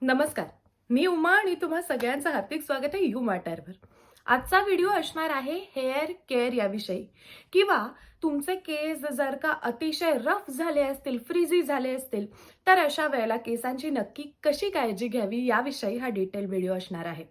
नमस्कार. मी उमा आणि तुम्हा सगळ्यांचं हार्दिक स्वागत आहे यू मॅटरवर. आजचा व्हिडिओ असणार आहे हेअर केअर याविषयी किंवा तुमचे केस जर का अतिशय रफ झाले असतील, फ्रीझी झाले असतील, तर अशा वेळेला केसांची नक्की कशी काळजी घ्यावी याविषयी हा डिटेल व्हिडिओ असणार आहे.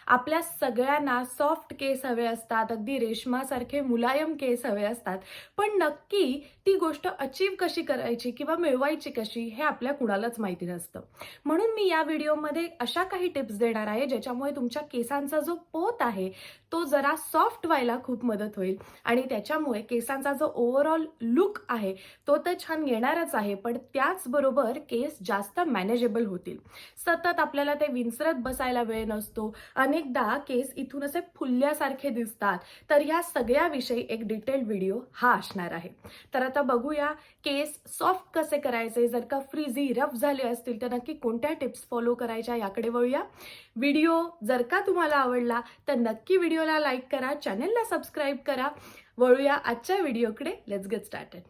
आपल्या सगळ्यांना सॉफ्ट केस हवे असतात, अगदी रेशमासारखे मुलायम केस हवे असतात. पण नक्की ती गोष्ट अचीव कशी करायची किंवा मिळवायची कशी हे आपल्या कुणालाच माहिती नसतं. म्हणून मी या व्हिडिओमध्ये अशा काही टिप्स देणार आहे ज्याच्यामुळे तुमच्या केसांचा जो पोत आहे तो जरा सॉफ्ट व्हायला खूप मदत होईल आणि त्याच्यामुळे केसांचा जो ओव्हरऑल लुक आहे तो तर छान येणारच आहे, पण त्याचबरोबर केस जास्त मॅनेजेबल होतील. सतत आपल्याला ते विंचरत बसायला वेळ नसतो. अनेकदा केस इथून असे फुलल्यासारखे दिसतात. तर ह्या सगळ्याविषयी एक डिटेल्ड व्हिडिओ हा असणार आहे. तर आता बघूया केस सॉफ्ट कसे करायचे, जर का फ्रीझी रफ झाले असतील तर नक्की कोणत्या टिप्स फॉलो करायच्या याकडे वळूया. व्हिडिओ जर का तुम्हाला आवडला तर नक्की व्हिडिओला लाईक करा, चॅनलला सबस्क्राईब करा. वळूया आजच्या व्हिडिओकडे. Let's get started.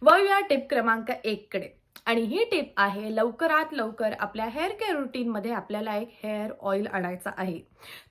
वळूया टिप क्रमांक 1 कडे. आणि ही टिप आहे लवकरात लवकर आपल्या हेअर केअर रुटीनमध्ये आपल्याला एक हेअर ऑइल आणायचा आहे.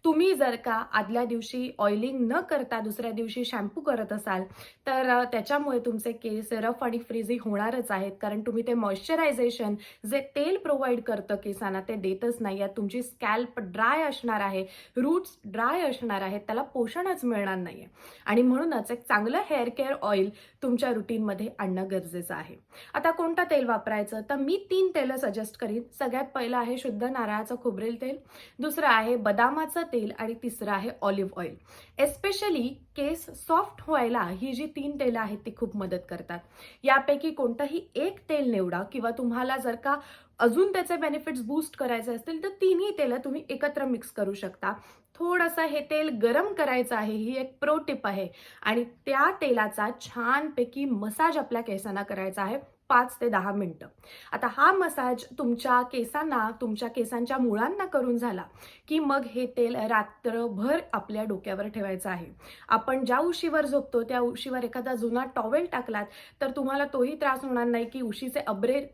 तुम्ही जर का आदल्या दिवशी ऑइलिंग न करता दुसऱ्या दिवशी शॅम्पू करत असाल तर त्याच्यामुळे तुमचे केस रफ आणि फ्रीझी होणारच आहेत, कारण तुम्ही ते मॉइश्चरायझेशन जे तेल प्रोव्हाइड करतं केसांना ते देतच नाही आहात. तुमची स्कॅल्प ड्राय असणार आहे, रूट्स ड्राय असणार आहेत, त्याला पोषणच मिळणार नाहीये. आणि म्हणूनच एक चांगलं हेअर केअर ऑइल तुमच्या रुटीनमध्ये आणणं गरजेचं आहे. आता कोणतं तेल वापरायचं, तर मी 3 तेलं सजेस्ट करीन. सगळ्यात पहिलं आहे शुद्ध नारळाचं खोबरेल तेल, दुसरं आहे बदामाचं तेल आणि तिसरं आहे ऑलिव्ह ऑइल. एस्पेशली केस सॉफ्ट व्हायला ही जी 3 तेलं आहेत ती खूप मदत करतात. यापैकी कोणतंही एक तेल निवडा किंवा तुम्हाला जर का अजून त्याचे बेनिफिट्स बूस्ट करायचे असतील तर तिन्ही तेलं तुम्ही एकत्र मिक्स करू शकता. थोडंसं हे तेल गरम करायचं आहे, ही एक प्रो टिप आहे. आणि त्या तेलाचा छानपैकी मसाज आपल्या केसांना करायचा आहे 5 ते 10 मिनिटं. आता हा मसाज तुमच्या केसांना, तुमच्या केसांच्या मुळांना करून झाला की मग हे तेल रात्रभर आपल्या डोक्यावर ठेवायचं आहे. आपण ज्या उशीवर झोपतो त्या उशीवर एखादा जुना टॉवेल टाकलात तर तुम्हाला तोही त्रास होणार नाही की उशीचे अब्रे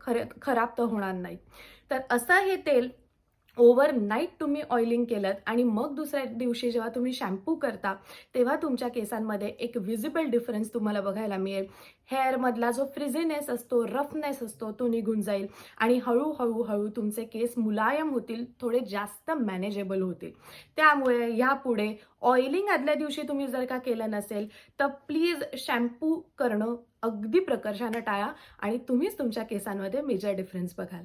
खराब तर होणार नाही. तर असं हे तेल ओव्हरनाईट तुम्ही ऑइलिंग केलं आणि मग दुसऱ्या दिवशी जेव्हा तुम्ही शॅम्पू करता तेव्हा तुमच्या केसांमध्ये एक व्हिजिबल डिफरन्स तुम्हाला बघायला मिळेल. हेअरमधला जो फ्रिझीनेस असतो, रफनेस असतो तो निघून जाईल आणि हळूहळू तुमचे केस मुलायम होतील, थोडे जास्त मॅनेजेबल होतील. त्यामुळे यापुढे ऑइलिंग आदल्या दिवशी तुम्ही जर का केलं नसेल तर प्लीज शॅम्पू करणं अगदी प्रकर्षानं टाळा आणि तुम्हीच तुमच्या केसांमध्ये मेजर डिफरन्स बघाल.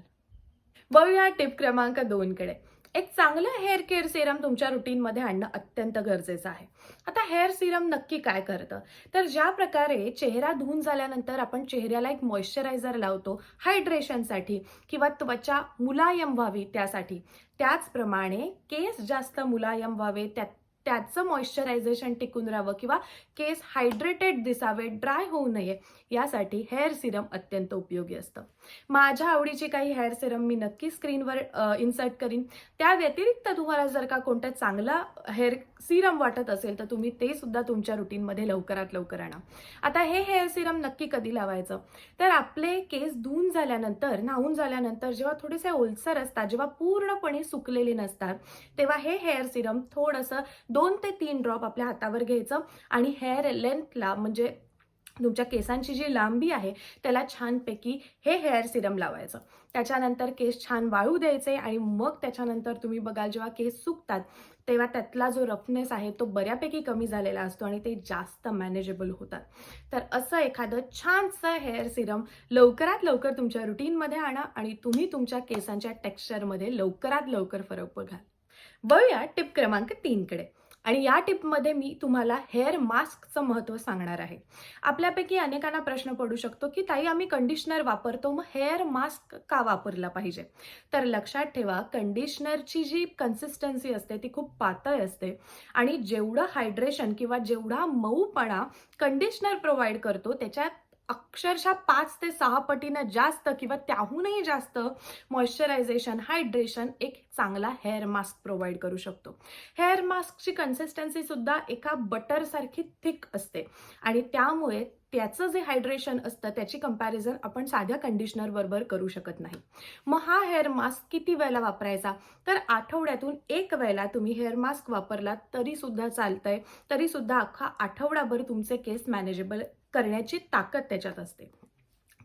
वळूया टिप क्रमांक 2 कडे. एक चांगलं हेअर केअर सिरम तुमच्या रुटीनमध्ये आणणं अत्यंत गरजेचं आहे. आता हेअर सिरम नक्की काय करतं, तर ज्या प्रकारे चेहरा धुवून झाल्यानंतर आपण चेहऱ्याला एक मॉइश्चरायझर लावतो हायड्रेशनसाठी किंवा त्वचा मुलायम व्हावी त्यासाठी, त्याचप्रमाणे केस जास्त मुलायम व्हावे त्याचं मॉइश्चरायझेशन टिकून राहावं किंवा केस हायड्रेटेड दिसावे, ड्राय होऊ नये यासाठी हेअर सिरम अत्यंत उपयोगी असतं. माझ्या आवडीची काही हेअर सिरम मी नक्की स्क्रीनवर इन्सर्ट करीन. त्या व्यतिरिक्त तुम्हाला जर का कोणतं चांगला हेअर सिरम वाटत असेल तर तुम्ही ते सुद्धा तुमच्या रुटीनमध्ये लवकरात लवकर आणा. आता हे हेअर सिरम नक्की कधी लावायचं, तर आपले केस धुवून झाल्यानंतर, न्हावून झाल्यानंतर जेव्हा थोडेसे ओलसर असतात, जेव्हा पूर्णपणे सुकलेले नसतात, तेव्हा हे हेअर सिरम थोडंसं 2 ते 3 ड्रॉप आपल्या हातावर घ्यायचं आणि हेअर लेंथला म्हणजे तुमच्या केसांची जी लांबी आहे त्याला छानपैकी हे हेअर सिरम लावायचं. त्याच्यानंतर केस छान वाळू द्यायचे आणि मग त्याच्यानंतर तुम्ही बघाल जेव्हा केस सुकतात तेव्हा त्यातला जो रफनेस आहे तो बऱ्यापैकी कमी झालेला असतो आणि ते जास्त मॅनेजेबल होतात. तर असं एखादं छानसं हेअर सिरम लवकरात लवकर तुमच्या रुटीनमध्ये आणा आणि तुम्ही तुमच्या केसांच्या टेक्स्चरमध्ये लवकरात लवकर फरक बघाल. वळूया टिप क्रमांक 3 कडे. आणि या टिपमध्ये मी तुम्हाला हेअर मास्कचं महत्त्व सांगणार आहे. आपल्यापैकी अनेकांना प्रश्न पडू शकतो की ताई आम्ही कंडिशनर वापरतो, मग हेअर मास्क का वापरला पाहिजे? तर लक्षात ठेवा, कंडिशनरची जी कन्सिस्टन्सी असते ती खूप पातळ असते आणि जेवढं हायड्रेशन किंवा जेवढा मऊपणा कंडिशनर प्रोव्हाइड करतो त्याच्यात अक्षरशः 5 ते 6 पटीनं जास्त किंवा त्याहूनही जास्त मॉइश्चरायझेशन, हायड्रेशन एक चांगला हेअर मास्क प्रोव्हाइड करू शकतो. हेअर मास्कची कन्सिस्टन्सी सुद्धा एका बटरसारखी थिक असते आणि त्यामुळे त्याचं जे हायड्रेशन असतं त्याची कंपॅरिझन आपण साध्या कंडिशनर बरोबर करू शकत नाही. मग हा हेअर मास्क किती वेळेला वापरायचा, तर आठवड्यातून एक वेळेला तुम्ही हेअर मास्क वापरलात तरी सुद्धा चालतंय, तरी सुद्धा अख्खा आठवडाभर तुमचे केस मॅनेजेबल करण्याची ताकद त्याच्यात असते.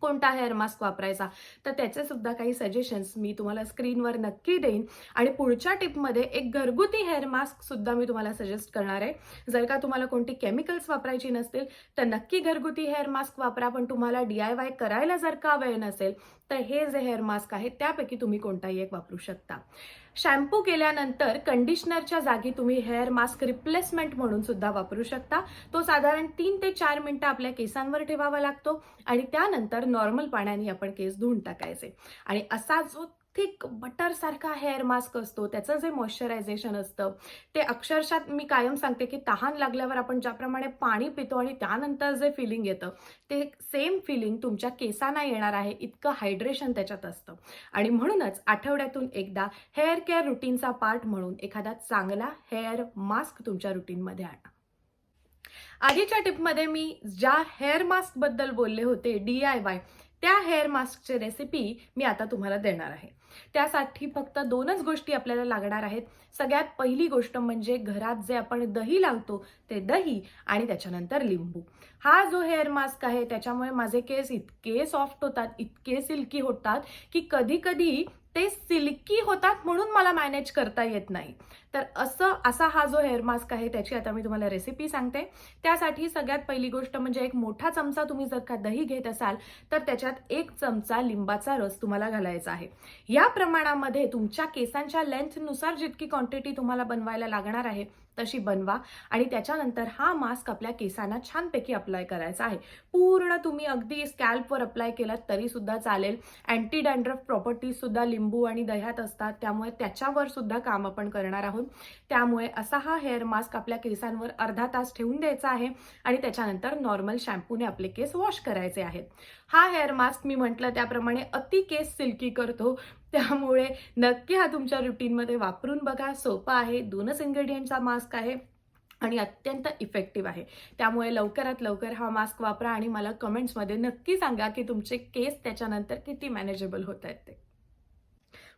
कोणता हेअर मास्क वापरायचा, तर त्याचे सुद्धा काही सजेशन्स मी तुम्हाला स्क्रीनवर नक्की देईन. आणि पुढच्या टिपमध्ये एक घरगुती हेअर मास्क सुद्धा मी तुम्हाला सजेस्ट करणार आहे. जर का तुम्हाला कोणती केमिकल्स वापरायची नसतील तर नक्की घरगुती हेअर मास्क वापरा, पण तुम्हाला DIY करायला जर का वेळ नसेल तर हे जे हेअर मास्क आहे त्यापैकी तुम्ही कोणताही एक वापरू शकता. शॅम्पू केल्यानंतर कंडिशनरच्या जागी तुम्ही हेअर मास्क रिप्लेसमेंट म्हणून सुद्धा वापरू शकता. तो साधारण 3 ते 4 मिनिटं आपल्या केसांवर ठेवावा लागतो आणि त्यानंतर नॉर्मल पाण्याने आपण केस धुवून टाकायचे. आणि असा जो थिक बटर सारखा हेअर मास्क असतो, त्याचं जे मॉइश्चरायझेशन असतं ते अक्षरशः मी कायम सांगते की तहान लागल्यावर आपण ज्याप्रमाणे पाणी पितो आणि त्यानंतर जे फिलिंग येतं ते सेम फिलिंग तुमच्या केसांना येणार आहे, इतकं हायड्रेशन त्याच्यात असतं. आणि म्हणूनच आठवड्यातून एकदा हेअर केअर रुटीनचा पार्ट म्हणून एखादा चांगला हेअर मास्क तुमच्या रुटीनमध्ये आणा. आधीच्या टिपमध्ये मी ज्या हेअर मास्क बद्दल बोलले होते DIY, त्या हेअर मास्कची रेसिपी मी आता तुम्हाला देणार आहे. त्यासाठी फक्त 2च गोष्टी आपल्याला लागणार आहेत. सगळ्यात पहिली गोष्ट म्हणजे घरात जे आपण दही लावतो ते दही आणि त्याच्यानंतर लिंबू. हा जो हेअर मास्क आहे त्याच्यामुळे माझे केस इतके सॉफ्ट होतात, इतके सिल्की होतात की कधी कधी ते सिल्की होतात म्हणून मला मॅनेज करता येत नाही. तर असा हा जो हेअर मास्क आहे त्याची आता मी तुम्हाला रेसिपी सांगते. त्यासाठी सगळ्यात पहिली गोष्ट म्हणजे एक मोठा चमचा तुम्ही जर का दही घेत असाल तर त्याच्यात 1 चमचा लिंबाचा रस तुम्हाला घालायचा आहे. या प्रमाणामध्ये तुमच्या केसांच्या लेंथनुसार जितकी क्वांटिटी तुम्हाला बनवायला लागणार आहे तशी बनवा आणि त्याच्यानंतर हा मास्क आपल्या केसांना छानपैकी अप्लाय करायचा आहे. पूर्ण तुम्ही अगदी स्कॅल्पवर अप्लाय केलात तरी सुद्धा चालेल. अँटी डॅन्ड्रफ प्रॉपर्टीज सुद्धा लिंबू आणि दह्यात असतात, त्यामुळे त्याच्यावर सुद्धा काम आपण करणार आहोत. त्यामुळे असा हा हेअर मास्क आपल्या केसांवर अर्धा तास ठेवून द्यायचा आहे आणि त्याच्यानंतर नॉर्मल शॅम्पूने आपले केस वॉश करायचे आहेत. हा हेअर मास्क मी म्हटलं त्याप्रमाणे अति केस सिल्की करतो, त्यामुळे नक्की हा तुमच्या रुटीनमध्ये वापरून बघा. सोपा आहे, 2च इन्ग्रेडियंटचा मास्क आहे आणि अत्यंत इफेक्टिव्ह आहे. त्यामुळे लवकरात लवकर हा मास्क वापरा आणि मला कमेंट्समध्ये नक्की सांगा की तुमचे केस त्याच्यानंतर किती मॅनेजेबल होत आहेत ते.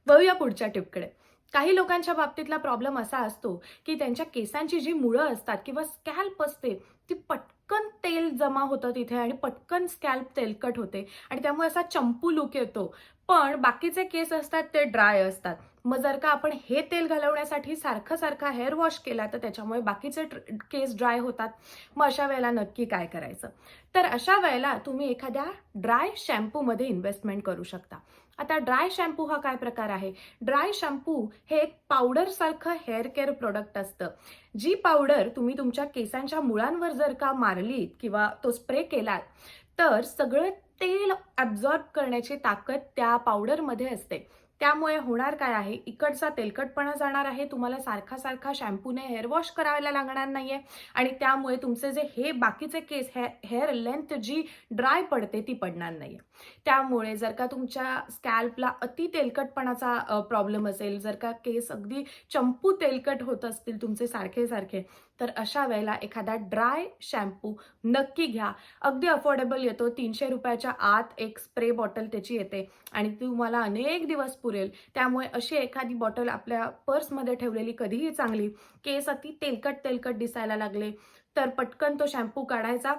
वळूया पुढच्या टिपकडे. काही लोकांच्या बाबतीतला प्रॉब्लेम असा असतो की त्यांच्या केसांची जी मुळं असतात किंवा स्कॅल्प असते ती पटकन तेल जमा होतं तिथे आणि पटकन स्कॅल्प तेलकट होते आणि त्यामुळे असा चंपू लुक येतो. पण बाकीचे केस असतात ते ड्राय असतात. मग जर का आपण हे तेल घालवण्यासाठी सारखा हेअर वॉश केला तर त्याच्यामुळे बाकीचे केस ड्राय होतात. मग अशा वेळेला नक्की काय करायचं, तर अशा वेळेला तुम्ही एखाद्या ड्राय शॅम्पूमध्ये इन्व्हेस्टमेंट करू शकता. आता ड्राय शॅम्पू हा काय प्रकार आहे, ड्राय शॅम्पू हे एक पावडर सारखं हेअर केअर प्रोडक्ट असतं. जी पावडर तुम्ही तुमच्या केसांच्या मुळांवर जर का मारलीत किंवा तो स्प्रे केलात तर सगळं तेल ॲब्झॉर्ब करण्याची ताकद त्या पावडरमध्ये असते. त्यामुळे होणार काय आहे, इकडचा तेलकटपणा जाणार आहे, तुम्हाला सारखा शॅम्पूने हेअर वॉश करायला लागणार नाहीये आणि त्यामुळे तुमचे जे हे बाकीचे केस हेअर लेंथ जी ड्राय पडते ती पडणार नाहीये. त्यामुळे जर का तुमच्या स्कॅल्पला अति तेलकटपणाचा प्रॉब्लेम असेल, जर का केस अगदी चंपू तेलकट होत असतील तुमचे सारखे तर अशा वेळेला एखादा ड्राय शॅम्पू नक्की घ्या. अगदी अफोर्डेबल येतो, 300 रुपयाच्या आत एक स्प्रे बॉटल त्याची येते आणि ती तुम्हाला अनेक दिवस पुरेल. त्यामुळे अशी एखादी बॉटल आपल्या पर्समध्ये ठेवलेली कधीही चांगली. केस अति तेलकट दिसायला लागले तर पटकन तो शॅम्पू काढायचा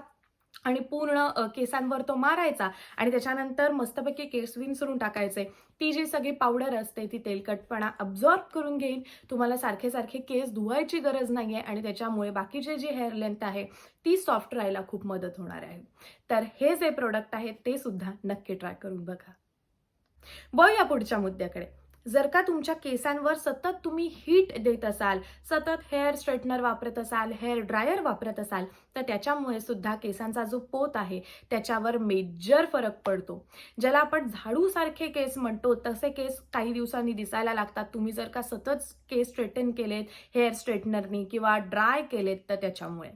आणि पूर्ण केसांवर तो मारायचा आणि त्याच्यानंतर मस्तपैकी केस विंचरून टाकायचे. ती जी सगळी पावडर असते ती तेलकटपणा अब्झॉर्ब करून घेईल. तुम्हाला सारखे केस धुवायची गरज नाहीये आणि त्याच्यामुळे बाकीचे जी हेअर लेंथ आहे ती सॉफ्ट राहायला खूप मदत होणार आहे. तर हे जे प्रोडक्ट आहे ते सुद्धा नक्की ट्राय करून बघा. वळूया पुढच्या मुद्द्याकडे. जर का तुमच्या केसांवर सतत तुम्ही हीट देत असाल, सतत हेअर स्ट्रेटनर वापरत असाल, हेअर ड्रायर वापरत असाल तर त्याच्यामुळे सुद्धा केसांचा जो पोत आहे त्याच्यावर मेजर फरक पडतो. ज्याला आपण झाडूसारखे केस म्हणतो तसे केस काही दिवसांनी दिसायला लागतात. तुम्ही जर का सतत केस स्ट्रेटन केलेत हेअर स्ट्रेटनरनी किंवा ड्राय केलेत तर त्याच्यामुळे.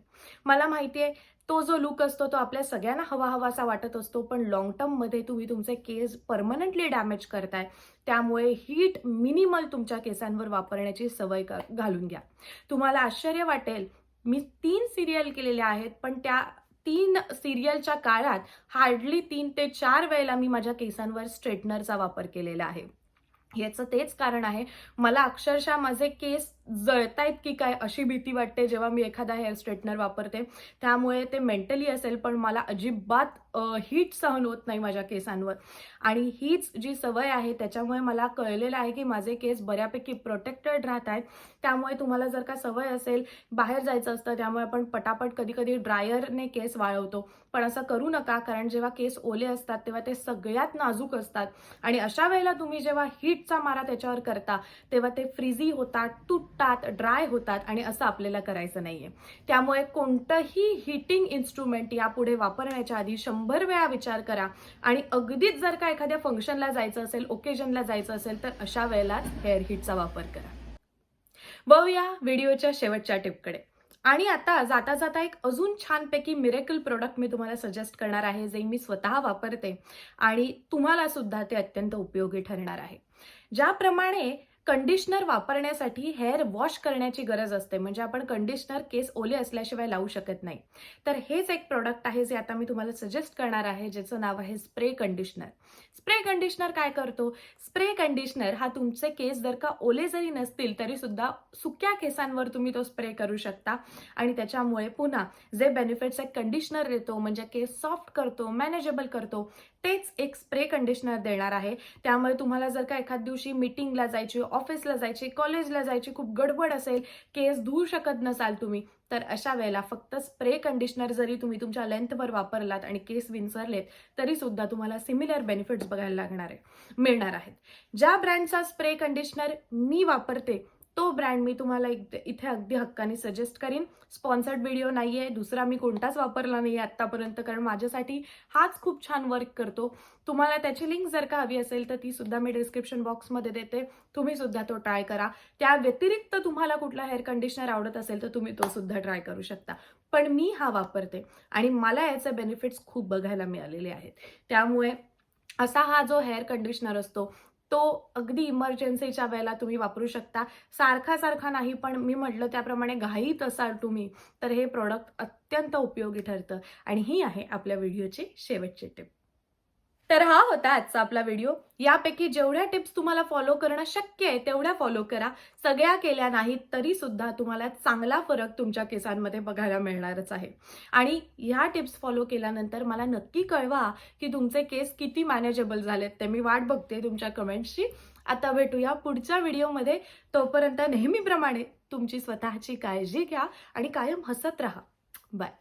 मला माहिती आहे तो जो लुक असतो तो आपल्या सगळ्यांना हवाहवासा वाटत असतो, पण लॉंग टर्ममध्ये तुम्ही तुमचे केस परमनंटली डॅमेज करताय. त्यामुळे हीट मिनिमल तुमच्या केसांवर वापरण्याची सवय घालून घ्या. तुम्हाला आश्चर्य वाटेल, मी 3 सिरियल केलेल्या आहेत पण 3 सिरियलच्या काळात हार्डली 3 ते 4 वेळेला मी माझ्या केसांवर स्ट्रेटनरचा वापर केलेला आहे. याचं तेच कारण आहे, मला अक्षरशः माझे केस जळतायत की काय अशी भीती वाटते जेव्हा मी एखादा हेअर स्ट्रेटनर वापरते. त्यामुळे ते मेंटली असेल, पण मला अजिबात हीट सहन होत नाही माझ्या केसांवर. आणि हीच जी सवय आहे त्याच्यामुळे मला कळलेलं आहे की माझे केस बऱ्यापैकी प्रोटेक्टेड राहत आहेत. त्यामुळे तुम्हाला जर का सवय असेल, बाहेर जायचं असतं त्यामुळे आपण पटापट कधी-कधी ड्रायरने केस वाळवतो. पण असं करू नका, कारण जेव्हा केस ओले असतात तेव्हा ते सगळ्यात नाजूक असतात आणि अशा वेळेला तुम्ही जेव्हा हीटचा मारा त्याच्यावर करता तेव्हा ते फ्रीझी होतात, तुटतात, ड्राय होतात आणि असं आपल्याला करायचं नाहीये. त्यामुळे कोणतंही हीटिंग इन्स्ट्रुमेंट यापुढे वापरण्याच्या आधी 100 वेळा विचार करा आणि अगदीच जर का एखाद्या फंक्शनला जायचं असेल, ओकेजनला जायचं असेल तर अशा वेळेलाच हेअर हीटचा वापर करा. बघूया व्हिडिओच्या शेवटच्या टिपकडे. आणि आता जाता जाता एक अजून छानपैकी मिरेकल प्रोडक्ट मी तुम्हाला सजेस्ट करणार आहे, जे मी स्वतः वापरते आणि तुम्हाला सुद्धा ते अत्यंत उपयोगी ठरणार आहे. ज्याप्रमाणे कंडिशनर वापरण्यासाठी हेअर वॉश करण्याची गरज असते, म्हणजे आपण कंडिशनर केस ओले असल्याशिवाय लावू शकत नाही, तर हेच एक प्रोडक्ट आहे जे आता मी तुम्हाला सजेस्ट करणार आहे, ज्याचं नाव आहे स्प्रे कंडिशनर. स्प्रे कंडिशनर काय करतो? स्प्रे कंडिशनर हा तुमचे केस जर का ओले जरी नसतील तरी सुद्धा सुक्या केसांवर तुम्ही तो स्प्रे करू शकता आणि त्याच्यामुळे पुन्हा जे बेनिफिट्स एक कंडिशनर देतो, म्हणजे केस सॉफ्ट करतो, मॅनेजेबल करतो, तेच एक स्प्रे कंडिशनर देणार आहे. त्यामुळे तुम्हाला जर का एखाद दिवशी मीटिंगला जायची, ऑफिसला जायची, कॉलेजला जायची खूप गडबड असेल, केस धुवू शकत नसाल तुम्ही, तर अशा वेळेला फक्त स्प्रे कंडिशनर जरी तुम्ही तुमच्या लेंथवर वापरलात आणि केस विंचरलेत तरी सुद्धा तुम्हाला सिमिलर बेनिफिट्स बघायला मिळणार आहेत. ज्या ब्रँडचा स्प्रे कंडिशनर मी वापरते तो ब्रँड मी तुम्हाला इथे अगदी हक्काने सजेस्ट करीन. स्पॉन्सर्ड व्हिडिओ नाहीये, दुसरा मी कोणताच वापरला नाहीये आतापर्यंत, कारण माझ्यासाठी हाच खूप छान वर्क करतो. तुम्हाला त्याची लिंक जर का हवी असेल तर ती सुद्धा मी डिस्क्रिप्शन बॉक्समध्ये देते, तुम्ही सुद्धा तो ट्राय करा. त्या व्यतिरिक्त तुम्हाला कुठला हेअर कंडिशनर आवडत असेल तर तुम्ही तो सुद्धा ट्राय करू शकता. पण मी हा वापरते आणि मला याचे बेनिफिट्स खूप बघायला मिळालेले आहेत. त्यामुळे असा हा जो हेअर कंडिशनर असतो तो अगदी इमर्जन्सीच्या वेळेला तुम्ही वापरू शकता. सारखा नाही, पण मी म्हटलं त्याप्रमाणे घाईत असाल तुम्ही तर हे प्रोडक्ट अत्यंत उपयोगी ठरतं. आणि ही आहे आपल्या व्हिडिओची शेवटची टिप. तर हा होता आजचा आपला व्हिडिओ. यापैकी जेवढ्या टिप्स तुम्हाला फॉलो करणं शक्य आहे तेवढ्या फॉलो करा. सगळ्या केल्या नाहीत तरी सुद्धा तुम्हाला चांगला फरक तुमच्या केसांमध्ये बघायला मिळणारच आहे. आणि ह्या टिप्स फॉलो केल्यानंतर मला नक्की कळवा की तुमचे केस किती मॅनेजेबल झालेत. ते मी वाट बघते तुमच्या कमेंट्सची. आता भेटूया पुढच्या व्हिडिओमध्ये. तोपर्यंत नेहमीप्रमाणे तुमची स्वतःची काळजी घ्या आणि कायम हसत राहा. बाय.